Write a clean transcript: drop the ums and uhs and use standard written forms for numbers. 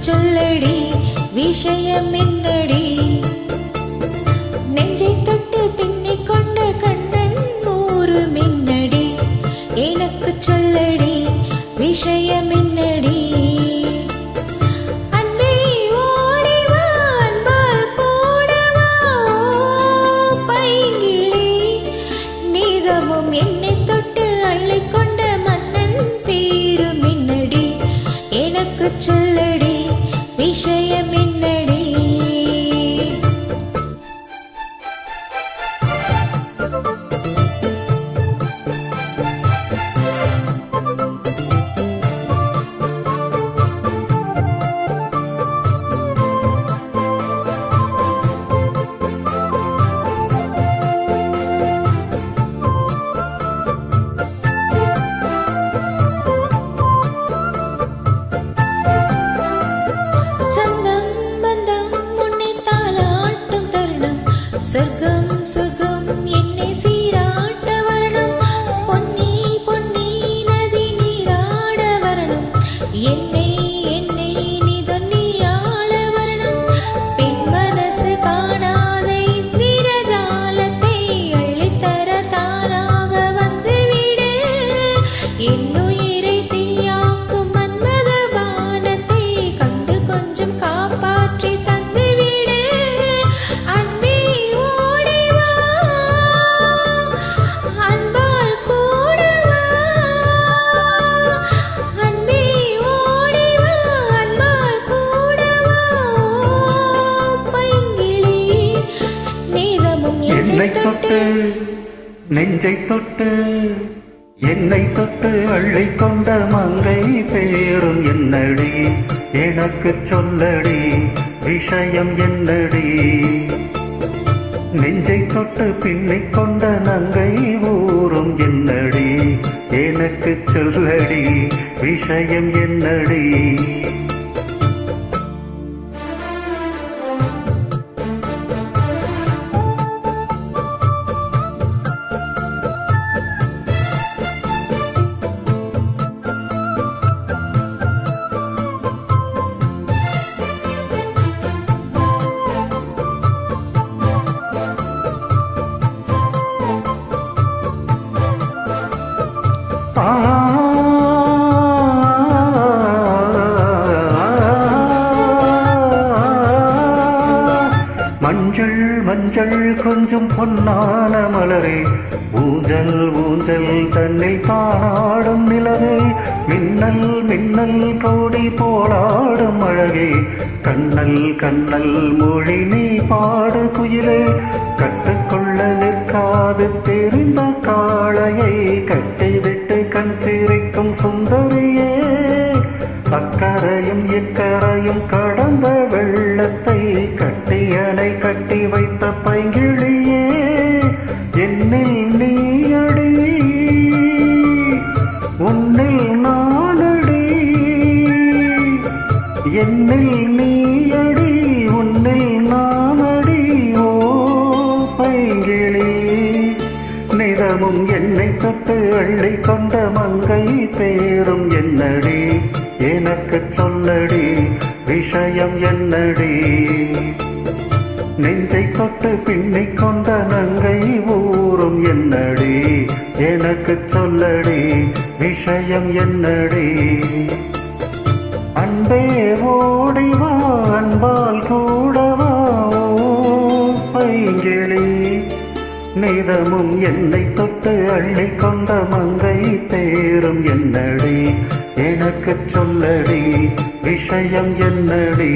சொல்லடி விஷயம் என்னடி நெஞ்சை தொட்டு பின்னிக் கொண்ட கண்ணன் நூறு மின்னடி எனக்கு சொல்லடி விஷயம் என்னடி என்னை தொட்டு அள்ளிக்கொண்ட மன்னன் பேரு மின்னடி எனக்கு சொல்லடி விஷயம் என்னடி சொர்க்கம் சொர்க்கம் என்னை சீராட்ட வரணும் பொன்னி பொன்னி நதி நீராட வரணும் என்னை என்னை நீ தொன்னியாள வரணும் பெண் மனசு காணாத இந்திர ஜாலத்தை அள்ளித்தர தானாக வந்துவிடு என்னுயிரை தீயாக்கும் மன்மத வானத்தை கண்டு கொஞ்சம் காப்பாற்றி என்னை தொட்டு நெஞ்சை தொட்டு என்னை தொட்டு அள்ளிக் கொண்ட மங்கை பேரும் என்னடி எனக்கு சொல்லடி விஷயம் என்னடி நெஞ்சை தொட்டு பின்னிக் கொண்ட நங்கை ஊரும் என்னடி எனக்கு சொல்லடி விஷயம் என்னடி மஞ்சள் மஞ்சள் கொஞ்சம் பொன்னான மலரே ஊஞ்சல் ஊஞ்சல் தன்னில் காணாடும் நிலவே மின்னல் மின்னல் கோடி போலாடும் அழகே கண்ணல் கண்ணல் மொழி நீ பாடு குயிலே கட்டுக்கொள்ள நிற்காது தெரிந்த காளையை கட்டிவிட்டு கண் சிரிக்கும் சுந்தரியே அக்கரையும் இக்கரையும் கடந்த வெள்ளத்தை கட்டியணை கட்டி வைத்த பைங்கிளியே என்னில் நீயடி உன்னில் நானடி என்னில் நீயடி உன்னில் நானடி ஓ பைங்கிளி நிதமும் என்னை தொட்டு அள்ளிக் கொண்ட மங்கை பேரும் என்னடி எனக்கு சொல்லடி விஷயம் என்னடி நெஞ்சை தொட்டு பின்னிக் கொண்ட நங்கை ஊரும் என்னடி எனக்கு சொல்லடி விஷயம் என்னடி அன்பே ஓடிவா அன்பால் கூடவா பைங்கிளி நிதமும் என்னை தொட்டு அள்ளிக் கொண்ட மங்கை பேரும் என்னடி எனக்கு சொல்லடி விஷயம் என்னடி